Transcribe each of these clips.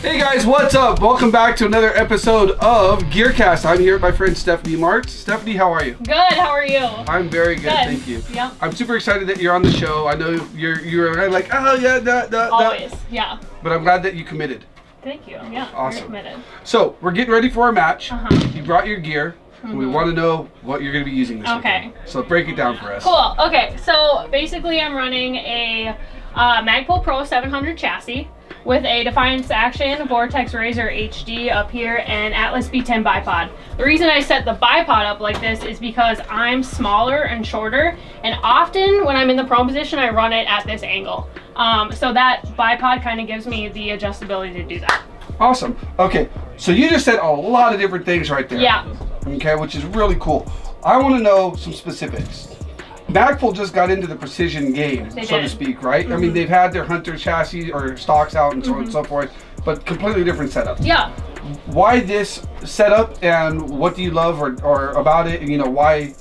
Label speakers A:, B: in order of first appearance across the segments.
A: Hey guys, what's up? Welcome back to another episode of Gearcast. I'm here with my friend Stephanie Martz. Stephanie, how are you?
B: Good, how are you?
A: I'm very good, thank you.
B: Yep.
A: I'm super excited that you're on the show. I know you're like, oh yeah,
B: Always, yeah.
A: But I'm glad that you committed.
B: Thank you, yeah.
A: Awesome.
B: You're committed.
A: So, we're getting ready for our match. You brought your gear.
B: Mm-hmm.
A: We want to know what you're going to be using this weekend. So break it down for us.
B: Cool, okay, so basically I'm running a Magpul Pro 700 chassis with a Defiance Action, Vortex Razor HD up here, and Atlas B10 bipod. The reason I set the bipod up like this is because I'm smaller and shorter, and often when I'm in the prone position, I run it at this angle. So that bipod kind of gives me the adjustability to do that.
A: Awesome. Okay, so you just said a lot of different things right there.
B: Yeah.
A: Okay, which is really cool. I want to know some specifics. Magpul just got into the precision game, so to speak, right? I mean, they've had their Hunter chassis or stocks out and so on and so forth, but completely different setup.
B: Yeah.
A: Why this setup, and what do you love or about it? And you know, why?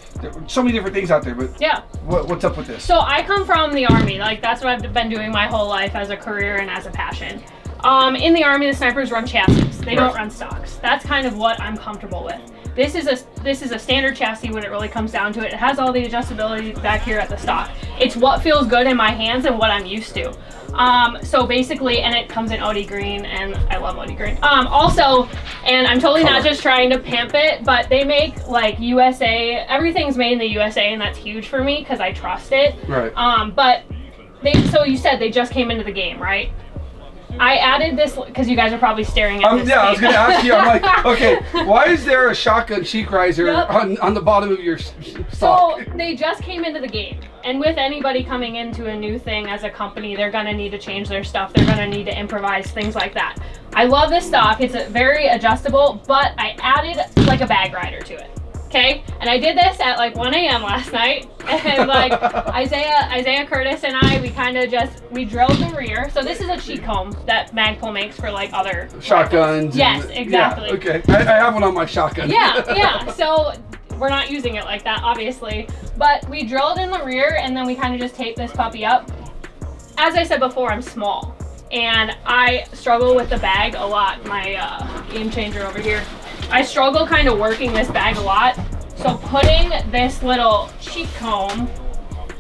A: So many different things out there, but
B: yeah.
A: What's up with this?
B: So I come from the Army. Like, that's what I've been doing my whole life as a career and as a passion. In the Army, the snipers run chassis. They don't run stocks. That's kind of what I'm comfortable with. This is a standard chassis when it really comes down to it. It has all the adjustability back here at the stock. It's what feels good in my hands and what I'm used to. So basically, and it comes in OD green, and I love OD green. Also, and I'm totally not just trying to pimp it, but they make like USA, everything's made in the USA, and that's huge for me because I trust it.
A: Right.
B: But so you said they just came into the game, right? I added this because you guys are probably staring at this.
A: Yeah, I was going to ask you. I'm like, okay, why is there a shotgun cheek riser on the bottom of your stock?
B: So they just came into the game, and with anybody coming into a new thing as a company, they're going to need to change their stuff. They're going to need to improvise, things like that. I love this stock. It's very adjustable, but I added like a bag rider to it. Okay, and I did this at like 1 a.m. last night, and like Isaiah Curtis and I, we drilled the rear. So this is a cheek comb that Magpul makes for like other
A: shotguns.
B: Yes, exactly.
A: Yeah, okay, I have one on my shotgun.
B: Yeah. So we're not using it like that, obviously, but we drilled in the rear, and then we kind of just taped this puppy up. As I said before, I'm small, and I struggle with the bag a lot. My game changer over here. I struggle kind of working this bag a lot, so putting this little cheek comb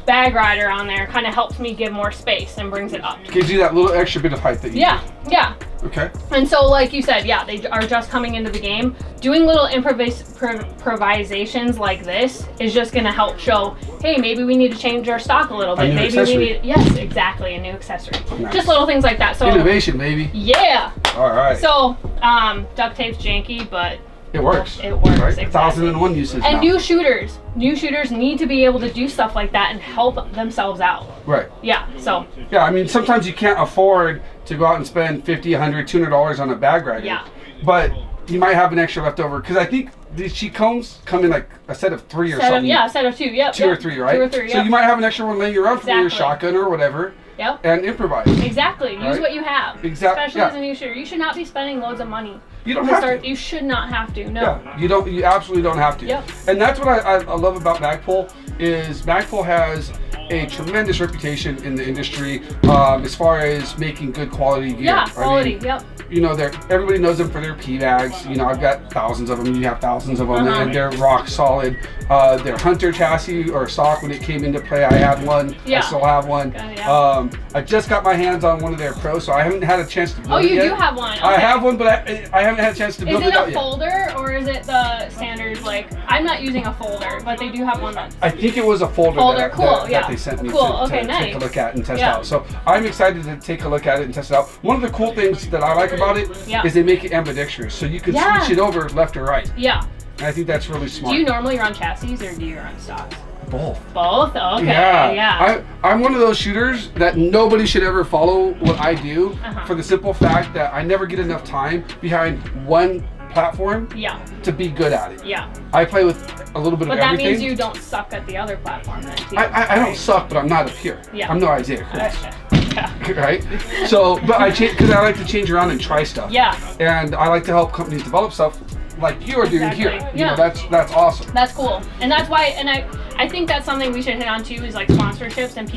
B: bag rider on there kind of helps me give more space and brings it up.
A: Gives you that little extra bit of height that you need.
B: Yeah.
A: Okay.
B: And so like you said, yeah, they are just coming into the game. Doing little improvisations like this is just going to help show, hey, maybe we need to change our stock a little bit. Maybe we need, yes, exactly, a new accessory. Nice. Just little things like that. So
A: innovation, baby.
B: Yeah.
A: All right.
B: So duct tape's janky, but
A: it works.
B: It works.
A: Right?
B: Exactly.
A: 1,001 uses.
B: And
A: now.
B: new shooters need to be able to do stuff like that and help themselves out.
A: Right.
B: Yeah. So.
A: Yeah, I mean, sometimes you can't afford to go out and spend $50, $100, $200 on a bag rider.
B: Yeah.
A: But you might have an extra left over, because I think these cheek combs come in like a set of 3 or something.
B: A set of 2. Yep.
A: 2 or 3, right?
B: 2 or 3. Yep.
A: So you might have an extra one laying around for your shotgun or whatever.
B: Yep.
A: And improvise.
B: Exactly. Use what you have.
A: Exactly.
B: Especially as a new shooter, you should not be spending loads of money.
A: You don't have to.
B: You should not have to. No.
A: Yeah, you don't. You absolutely don't have to.
B: Yep.
A: And that's what I love about Magpul is Magpul has a tremendous reputation in the industry as far as making good quality gear.
B: Yeah, quality. Yep.
A: You know, everybody knows them for their PMAGs. You know, I've got thousands of them. You have thousands of them, and they're rock solid. Their Hunter chassis or stock, when it came into play, I had one.
B: Yeah.
A: I still have one. I just got my hands on one of their Pros, so I haven't had a chance to build it yet.
B: Oh, you do have one. Okay.
A: I have one, but I haven't had a chance to build it out yet.
B: Is it a folder, or is it the standard, like, I'm not using a folder, but they do have one that's...
A: I think it was a folder that they sent me to take a look at and test out. So I'm excited to take a look at it and test it out. One of the cool things that I like about it is they make it ambidextrous, so you can switch it over left or right.
B: Yeah.
A: And I think that's really smart.
B: Do you normally run chassis, or do you run stocks?
A: Both.
B: Both? Okay.
A: Yeah. I'm one of those shooters that nobody should ever follow what I do for the simple fact that I never get enough time behind one platform to be good at it.
B: Yeah.
A: I play with a little bit of everything.
B: But that means you don't suck at the other platform then, too.
A: I don't suck, but I'm not up here.
B: Yeah.
A: I'm no Isaiah Curtis. Right? So, but because I like to change around and try stuff.
B: Yeah.
A: And I like to help companies develop stuff like you are doing here. You know, that's awesome.
B: That's cool. And that's why, and I think that's something we should hit on too, is like sponsorships and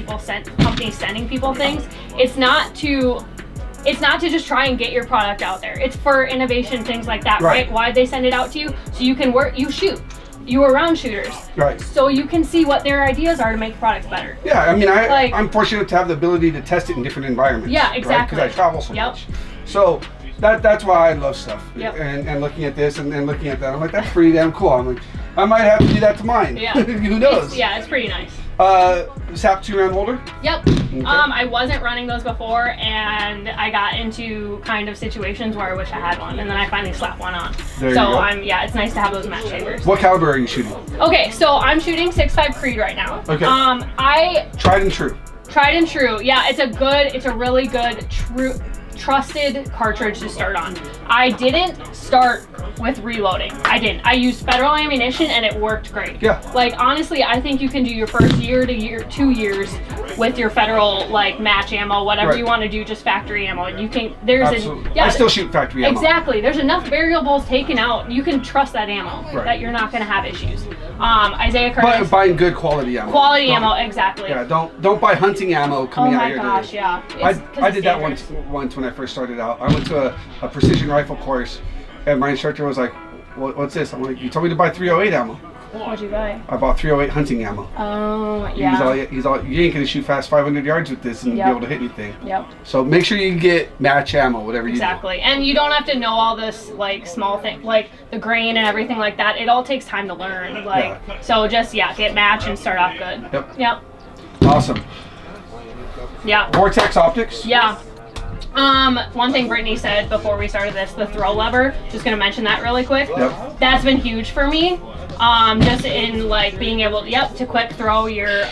B: companies sending people things. It's not to it's not to just try and get your product out there. It's for innovation, things like that, right? Why'd they send it out to you? So you can shoot. You were around shooters,
A: right?
B: So you can see what their ideas are to make products better.
A: Yeah, I mean, I'm fortunate to have the ability to test it in different environments.
B: Yeah, exactly.
A: Because I travel so much. So that's why I love stuff.
B: Yep.
A: And looking at this and looking at that, I'm like, that's pretty damn cool. I'm like, I might have to do that to mine.
B: Yeah.
A: Who knows?
B: It's pretty nice.
A: SAP 2-round holder?
B: Yep. Okay. I wasn't running those before, and I got into kind of situations where I wish I had one, and then I finally slapped one on.
A: There you go.
B: It's nice to have those match chambers.
A: What caliber are you shooting?
B: Okay, so I'm shooting 6.5 Krieger right now.
A: Okay. Tried and true.
B: Tried and true. Yeah, it's a really good, trusted cartridge to start on. I didn't start with reloading. I didn't. I used federal ammunition and it worked great.
A: Yeah.
B: Like honestly, I think you can do your first year to 2 years with your federal like match ammo, whatever you want to do, just factory ammo. And you can
A: I still shoot factory ammo.
B: Exactly. There's enough variables taken out. You can trust that ammo that you're not going to have issues. Isaiah Curtis.
A: But buying good quality ammo.
B: Quality ammo, exactly.
A: Yeah. Don't buy hunting ammo coming out here.
B: Oh my gosh, yeah.
A: I did that once when I first started out. I went to a precision rifle course, and my instructor was like, "What's this?" I'm like, "You told me to buy 308 ammo."
B: What'd you buy?
A: I bought 308 hunting ammo.
B: Oh, yeah.
A: He's all, you ain't gonna shoot fast 500 yards with this and be able to hit anything.
B: Yep.
A: So make sure you get match ammo, whatever you do.
B: Exactly. And you don't have to know all this like small thing, like the grain and everything like that. It all takes time to learn. So just get match and start off good. Yep.
A: Awesome.
B: Yeah.
A: Vortex optics.
B: Yeah. One thing Brittany said before we started this, the throw lever, just gonna mention that really quick.
A: Yep.
B: That's been huge for me. Just in like being able to quick throw your,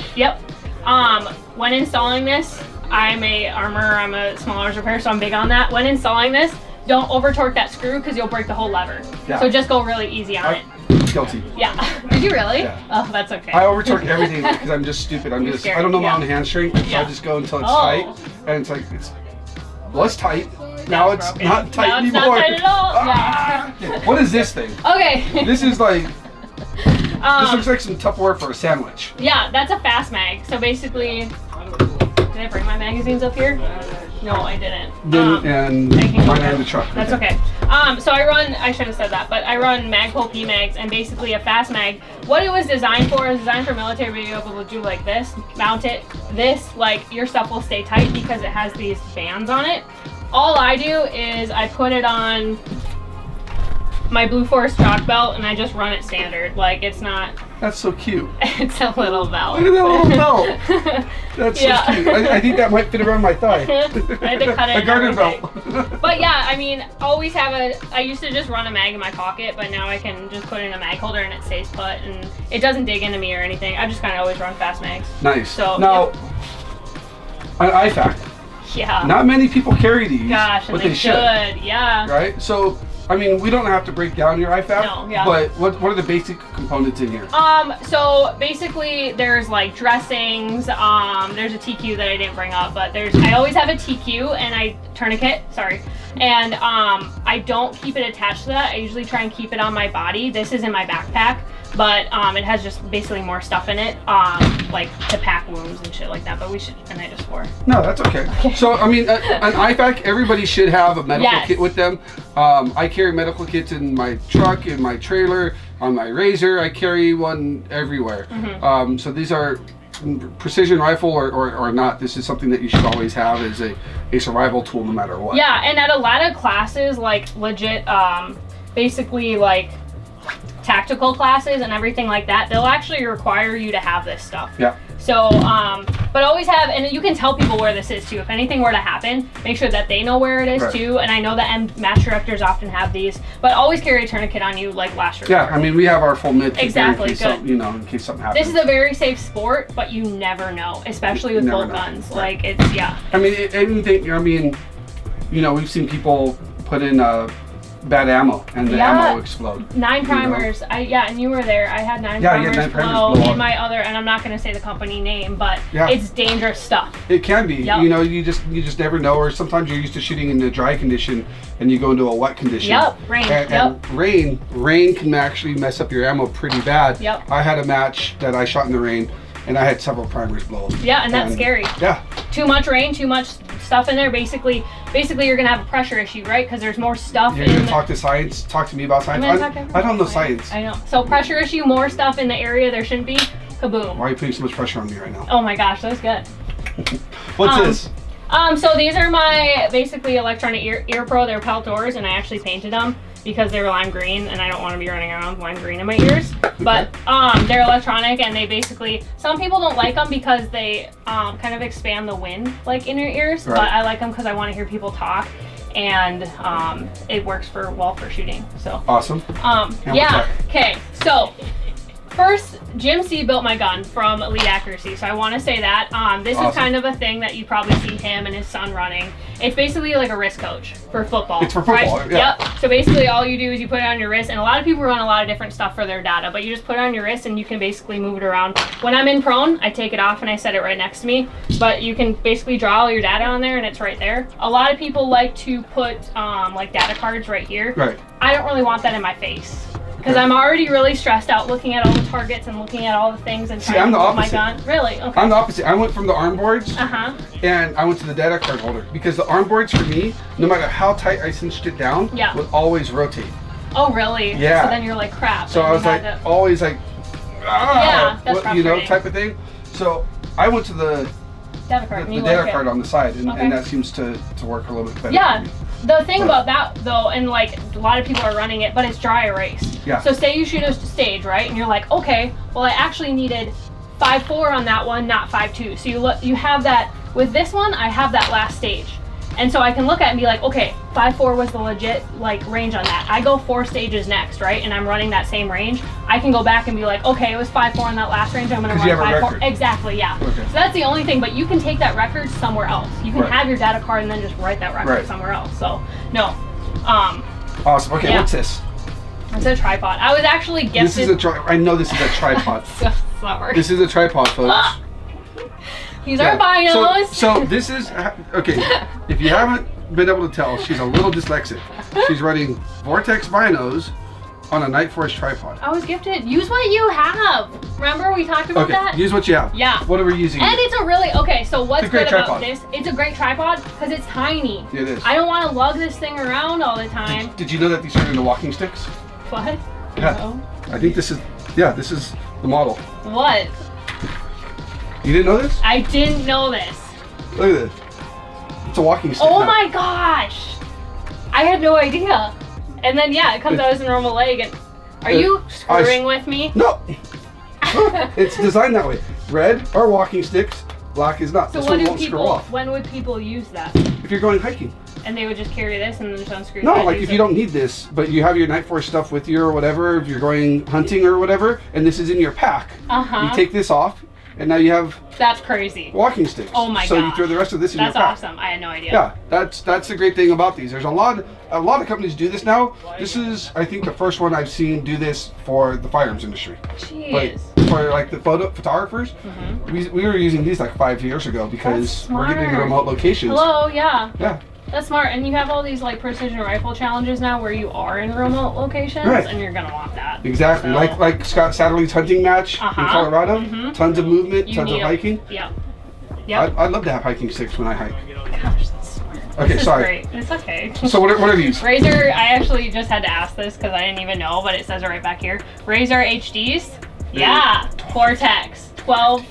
B: when installing this, I'm a small arms repair, so I'm big on that. When installing this, don't over torque that screw because you'll break the whole lever. Yeah. So just go really easy on it.
A: Guilty.
B: Yeah. Did you really?
A: Yeah.
B: Oh, that's okay.
A: I over torque everything because I'm just stupid. I don't know my own hand strength, so I just go until it's tight, and it's like it's tight. Now it's not tight anymore.
B: Not tight at all.
A: What is this thing?
B: Okay.
A: This is like. This looks like some Tupperware for a sandwich.
B: Yeah, that's a fast mag. So basically, did I bring my magazines up here? No, I didn't.
A: And mine are in the truck.
B: That's okay. So I should have said that, but I run Magpul PMAGs, and basically a fast mag. What it was designed for is designed for military being able to do like this, mount it, like your stuff will stay tight because it has these bands on it. All I do is I put it on my Blue Force chalk belt and I just run it standard. Like it's not.
A: That's so cute.
B: It's a little belt.
A: Look at that little belt. That's so cute. I think that might fit around my thigh.
B: I had to cut it.
A: A garter belt.
B: But yeah, I mean, always have I used to just run a mag in my pocket, but now I can just put it in a mag holder and it stays put and it doesn't dig into me or anything. I just kind of always run fast mags.
A: Nice.
B: So
A: now, an IFAK.
B: Yeah.
A: Not many people carry these.
B: Gosh,
A: but
B: they should. Yeah.
A: Right? So, I mean, we don't have to break down your IFAK.
B: No, yeah.
A: But what are the basic components in here?
B: So basically there's like dressings, there's a TQ that I didn't bring up, but I always have a TQ and tourniquet, and I don't keep it attached to that. I usually try and keep it on my body. This is in my backpack, but it has just basically more stuff in it, like to pack wounds and shit like that, but we should, and I just swore.
A: No, that's okay. So, I mean, an IFAK, everybody should have a medical kit with them. I carry medical kits in my truck, in my trailer, on my Razor. I carry one everywhere. Mm-hmm. So these are precision rifle or not, this is something that you should always have as a survival tool no matter what. Yeah,
B: and at a lot of classes, like legit, basically like tactical classes and everything like that, they'll actually require you to have this stuff.
A: Yeah.
B: So, but always have, and you can tell people where this is too. If anything were to happen, make sure that they know where it is too. And I know that match directors often have these, but always carry a tourniquet on you like last resort.
A: Yeah, I mean, we have our full mid.
B: Exactly,
A: in case in case something happens.
B: This is a very safe sport, but you never know, especially with bolt guns.
A: Right.
B: Like it's,
A: I mean, anything, I mean, we've seen people put in bad ammo and the ammo explode. 9 primers.
B: And you were there. I had 9 primers blow in my other, and I'm not going to say the company name, but it's dangerous stuff.
A: It can be. You just never know, or sometimes you're used to shooting in a dry condition and you go into a wet condition.
B: Rain.
A: And rain can actually mess up your ammo pretty bad. I had a match that I shot in the rain and I had several primers blow.
B: Yeah, and that's scary.
A: Yeah.
B: Too much rain, too much stuff in there. Basically you're gonna have a pressure issue, right? Because there's more stuff.
A: You're gonna talk to science. Talk to me about science. I don't know science.
B: I know. So pressure issue, more stuff in the area there shouldn't be. Kaboom.
A: Why are you putting so much pressure on me right now?
B: Oh my gosh, that's good.
A: What's this?
B: So these are my basically electronic ear pro. They're Peltors, and I actually painted them because they were lime green, and I don't want to be running around with lime green in my ears. But they're electronic, and they basically, some people don't like them because they kind of expand the wind like in your ears. Right. But I like them because I want to hear people talk, and it works well for shooting. So
A: awesome.
B: Yeah. Okay. So. First, Jim C built my gun from Elite Accuracy, so I want to say that. This is kind of a thing that you probably see him and his son running. It's basically like a wrist coach for football.
A: It's for football,
B: right?
A: Yeah.
B: Yep. So basically all you do is you put it on your wrist, and a lot of people run a lot of different stuff for their data, but you just put it on your wrist and you can basically move it around. When I'm in prone, I take it off and I set it right next to me, but you can basically draw all your data on there and it's right there. A lot of people like to put like data cards right here.
A: Right.
B: I don't really want that in my face. Because I'm already really stressed out looking at all the targets and looking at all the things and trying
A: I'm the
B: to hold
A: opposite.
B: my gun. Really? Okay.
A: I'm the opposite. I went from the arm boards
B: and
A: I went to the data card holder because the arm boards for me, no matter how tight I cinched it down, would always rotate.
B: Oh really?
A: Yeah.
B: So then you're like crap.
A: So I was like always like,
B: that's
A: type of thing. So I went to the
B: data card,
A: the data card on the side, and that seems to work a little bit better.
B: Yeah. The thing about that though, and like a lot of people are running it, but it's dry erase.
A: Yeah.
B: So say you shoot a stage, right? And you're like, okay, well I actually needed 5.4 on that one, not 5.2. So you have that, with this one, I have that last stage. And so I can look at it and be like, okay, 5.4 was the legit like range on that. I go 4 stages next, right? And I'm running that same range. I can go back and be like, okay, it was 5.4 on that last range. I'm gonna run 5.4. Exactly, yeah. Okay. So that's the only thing, but you can take that record somewhere else. You can have your data card and then just write that record somewhere else. So no.
A: Awesome. Okay, what's this?
B: It's a tripod. I was actually gifted.
A: This is I know this is a tripod.
B: Sorry.
A: This is a tripod, folks.
B: These are Binos.
A: So this is, okay, if you haven't been able to tell, she's a little dyslexic. She's running Vortex Binos on a Nightforce tripod.
B: I was gifted. Use what you have. Remember we talked about that?
A: Use what you have.
B: Yeah.
A: What are we using?
B: And it's a really, so what's good about
A: tripod.
B: this? It's a great tripod because it's tiny.
A: It is.
B: I don't want to lug this thing around all the time.
A: Did you know that these turn into walking sticks?
B: What?
A: Yeah.
B: No.
A: I think this is the model.
B: What?
A: You didn't know this?
B: I didn't know this.
A: Look at this. It's a walking stick.
B: Oh my gosh. I had no idea. And then it comes out as a normal leg. And are you screwing with me?
A: No. It's designed that way. Red are walking sticks. Black is not.
B: So
A: this one won't screw off.
B: when would people use that?
A: If you're going hiking.
B: And they would just carry this and then just unscrew.
A: No, like if you don't need this, but you have your Nightforce stuff with you or whatever, if you're going hunting or whatever, and this is in your pack. You take this off, and now you have.
B: That's crazy.
A: Walking sticks.
B: Oh my god.
A: So you throw the rest of this in your pack.
B: That's awesome. I had no idea.
A: Yeah, that's the great thing about these. There's a lot of companies do this now. This is, I think, the first one I've seen do this for the firearms industry.
B: Jeez.
A: But for like the photographers, we were using these like 5 years ago because we're getting into remote locations.
B: Hello, yeah.
A: Yeah.
B: That's smart, and you have all these like precision rifle challenges now where you are in remote locations, and you're gonna want that.
A: Exactly, so. like Scott Satterley's hunting match in Colorado. Tons of movement, tons of hiking.
B: Yep.
A: I'd love to have hiking sticks when I hike.
B: Gosh, that's smart.
A: Okay,
B: this
A: sorry.
B: Is great. It's okay.
A: So what are these?
B: Razor. I actually just had to ask this because I didn't even know, but it says it right back here. Razor HDs. Yeah. Vortex. 12,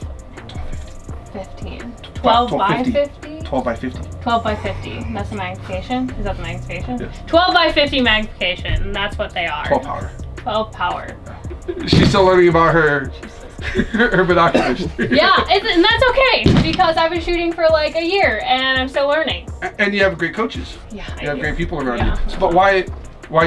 B: 15. 12 by 50.
A: 12 by 50.
B: 12 by 50. That's the magnification? Is that the magnification?
A: Yes.
B: 12 by 50 magnification. And that's what they are.
A: 12 power.
B: 12 power.
A: She's still learning about her binoculars.
B: And that's okay because I've been shooting for like a year and I'm still learning.
A: And you have great coaches.
B: Yeah,
A: you have great people around you. So, but why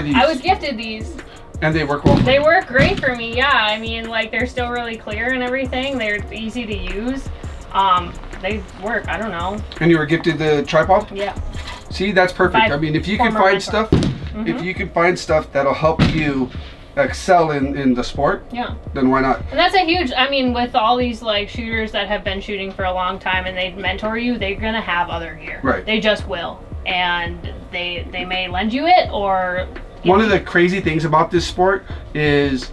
A: these?
B: I was gifted these.
A: And they work well.
B: They work great for me. Yeah, I mean, like they're still really clear and everything. They're easy to use. They work. I don't know.
A: And you were gifted the tripod?
B: Yeah.
A: See, that's perfect. I mean, if you can find stuff, if you can find stuff that'll help you excel in the sport, then why not?
B: And that's a huge, I mean, with all these like shooters that have been shooting for a long time and they mentor you, they're gonna have other gear.
A: Right.
B: They just will. And they may lend you it or...
A: One of the crazy things about this sport is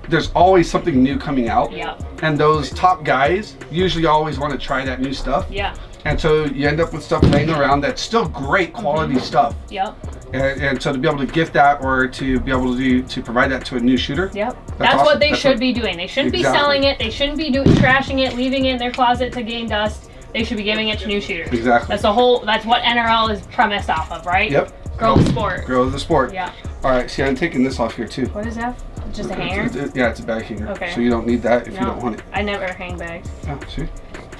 A: there's always something new coming out.
B: Yep.
A: And those top guys usually always want to try that new stuff.
B: Yeah.
A: And so you end up with stuff laying around that's still great quality stuff.
B: Yep.
A: And so to be able to gift that or to be able to provide that to a new shooter.
B: Yep.
A: That's
B: what
A: awesome.
B: they should be doing. They shouldn't be selling it. They shouldn't be trashing it, leaving it in their closet to gain dust. They should be giving it to new shooters.
A: Exactly.
B: That's what NRL is premised off of, right?
A: Yep.
B: Grow the sport.
A: Grow the sport.
B: Yeah.
A: All right, see, I'm taking this off here too.
B: What is that? Just a hanger?
A: Yeah, it's a bag hanger.
B: Okay.
A: So you don't need that if you don't want it.
B: I never hang bags.
A: Oh, see?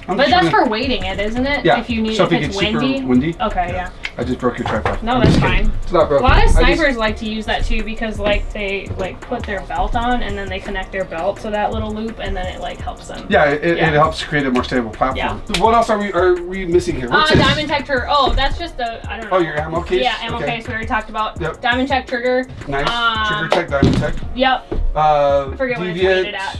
B: But that's for weighting it, isn't it?
A: Yeah.
B: If you need,
A: so
B: if it's windy.
A: Okay,
B: yeah.
A: I just broke your tripod.
B: No, that's fine.
A: It's not
B: A
A: broken.
B: lot of snipers like to use that too because like they like put their belt on and then they connect their belt to that little loop and then it like helps them.
A: Yeah, it helps create a more stable platform.
B: Yeah.
A: What else are we missing here? What's this?
B: Diamond Tech Trigger. Oh, that's just the I don't know.
A: Oh, your ammo case.
B: Yeah, ammo case. We already talked about.
A: Yep.
B: Diamond Tech Trigger.
A: Nice. Triggertech, Diamond Tech.
B: Yep.
A: I
B: forget what it's rated at.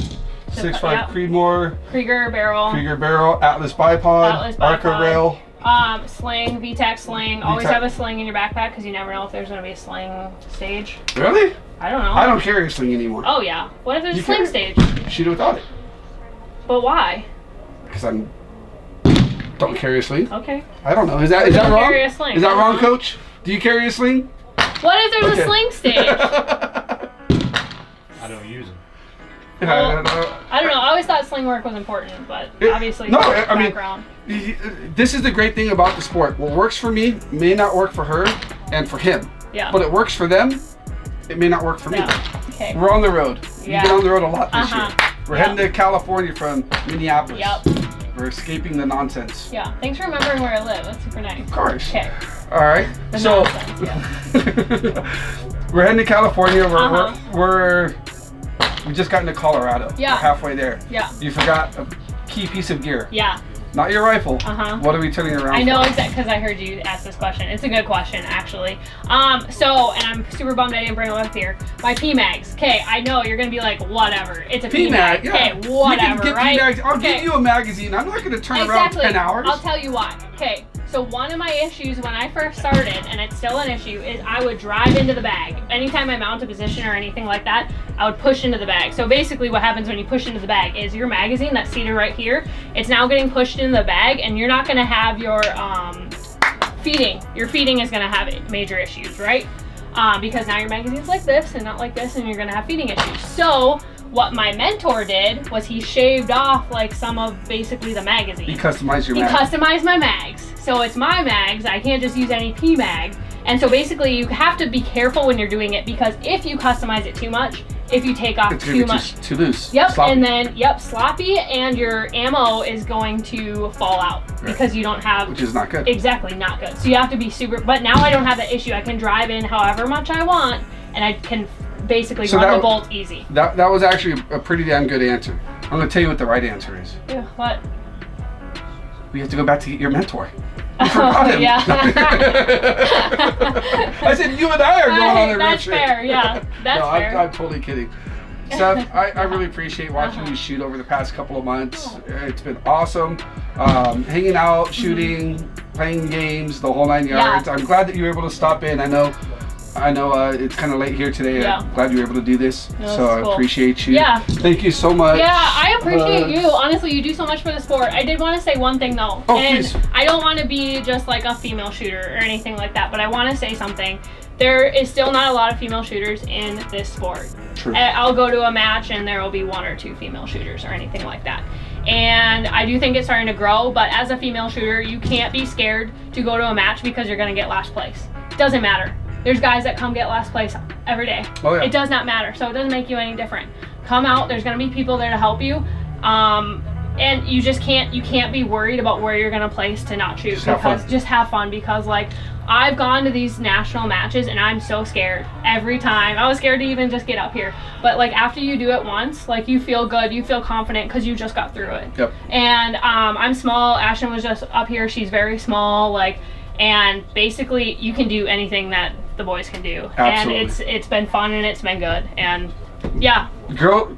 A: 6.5
B: Yep.
A: Creedmoor.
B: Krieger barrel.
A: Atlas Bipod. Arca rail.
B: Sling, VTAC sling. Always have a sling in your backpack because you never know if there's going to be a sling stage.
A: Really?
B: I don't know.
A: I don't carry a sling anymore.
B: Oh yeah. What if there's a sling stage?
A: Shoot it without it.
B: But why?
A: Because don't carry a sling.
B: Okay.
A: I don't know. Is that wrong?
B: Carry a sling.
A: Is that wrong, Coach? Do you carry a sling?
B: What if there's a sling stage?
C: I don't use them.
B: Well, I don't know. I always thought sling work was important, but obviously
A: no.
B: background.
A: This is the great thing about the sport. What works for me may not work for her and for him.
B: Yeah.
A: But it works for them. It may not work for me.
B: Yeah. Okay.
A: We're on the road.
B: Yeah.
A: We've been on the road a lot this year. We're
B: Yep.
A: heading to California from Minneapolis.
B: Yep.
A: We're escaping the nonsense.
B: Yeah. Thanks for remembering where I live. That's super nice.
A: Of course.
B: Okay.
A: All right.
B: The
A: So
B: nonsense, yeah.
A: we're heading to California. We just got into Colorado.
B: Yeah.
A: We're halfway there.
B: Yeah.
A: You forgot a key piece of gear.
B: Yeah.
A: Not your rifle. What are we turning around
B: I know
A: for?
B: exactly because I heard you ask this question. It's a good question, actually. And I'm super bummed I didn't bring it up here. My PMAGs. Okay, I know you're gonna be like, whatever. It's a PMAG.
A: Yeah.
B: Okay, whatever,
A: you can get
B: right?
A: PMAGs. I'll give you a magazine. I'm not gonna turn around 10 hours.
B: I'll tell you why. Okay. So one of my issues when I first started, and it's still an issue, is I would drive into the bag. Anytime I mount a position or anything like that, I would push into the bag. So basically what happens when you push into the bag is your magazine that's seated right here, it's now getting pushed into the bag and you're not gonna have your feeding. Your feeding is gonna have major issues, right? Because now your magazine's like this and not like this and you're gonna have feeding issues. So what my mentor did was he shaved off like some of basically the magazine.
A: He customized your
B: mags.
A: He
B: customized my mags. So it's my mags. I can't just use any PMAG. And so basically you have to be careful when you're doing it because if you customize it too much, if you take off too much,
A: too loose.
B: Yep,
A: sloppy.
B: and then sloppy, and your ammo is going to fall out because you don't have.
A: Which is not good.
B: Exactly, not good. So you have to be super. But now I don't have that issue. I can drive in however much I want, and I can basically run the bolt easy.
A: That was actually a pretty damn good answer. I'm gonna tell you what the right answer is.
B: Yeah. What?
A: We have to go back to get your mentor. You forgot him.
B: Yeah.
A: I said you and I are going on a road
B: That's
A: trip.
B: fair. Yeah, that's fair.
A: I'm totally kidding. Steph, I really appreciate watching you shoot over the past couple of months. It's been awesome. Hanging out, shooting, playing games, the whole 9 yards. I'm glad that you were able to stop in. I know it's kind of late here today.
B: Yeah.
A: I'm glad you were able to do this.
B: No,
A: so I appreciate you. Yeah. Thank you so much.
B: Yeah, I appreciate you. Honestly, you do so much for the sport. I did want to say one thing though.
A: Oh,
B: and
A: please.
B: I don't want to be just like a female shooter or anything like that, but I want to say something. There is still not a lot of female shooters in this sport.
A: True.
B: I'll go to a match and there will be 1 or 2 female shooters or anything like that. And I do think it's starting to grow, but as a female shooter, you can't be scared to go to a match because you're going to get last place. Doesn't matter. There's guys that come get last place every day.
A: Oh, yeah.
B: It does not matter, so it doesn't make you any different. Come out, there's gonna be people there to help you. And you just can't be worried about where you're gonna place to not shoot. Just have fun because like I've gone to these national matches and I'm so scared every time. I was scared to even just get up here. But like after you do it once, like you feel good, you feel confident because you just got through it.
A: Yep.
B: And I'm small, Ashton was just up here, she's very small, like, and basically you can do anything that the boys can do.
A: Absolutely.
B: And it's been fun and it's been good. And yeah.
A: Girl,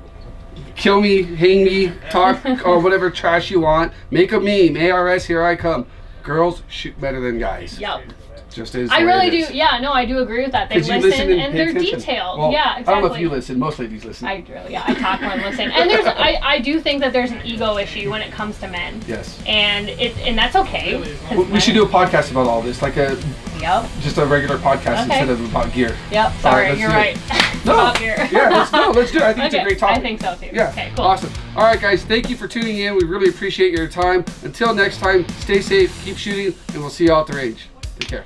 A: kill me, hang me, talk, or whatever trash you want. Make a meme. ARS, here I come. Girls shoot better than guys.
B: Yep.
A: just is.
B: I really do. Yeah, no, I do agree with that. They listen and they're detailed.
A: Well,
B: yeah, exactly.
A: I don't know if you listen. Most ladies listen.
B: I talk more than listen. And I do think that there's an ego issue when it comes to men.
A: Yes.
B: And that's okay.
A: We should do a podcast about all this, like just a regular podcast instead of about gear.
B: Yep. Sorry, you're right.
A: No.
B: About gear.
A: Let's do it. I think it's a great topic.
B: I think so too.
A: Yeah.
B: Okay, cool.
A: Awesome. All right, guys. Thank you for tuning in. We really appreciate your time. Until next time, stay safe, keep shooting, and we'll see you all at the range. Take care.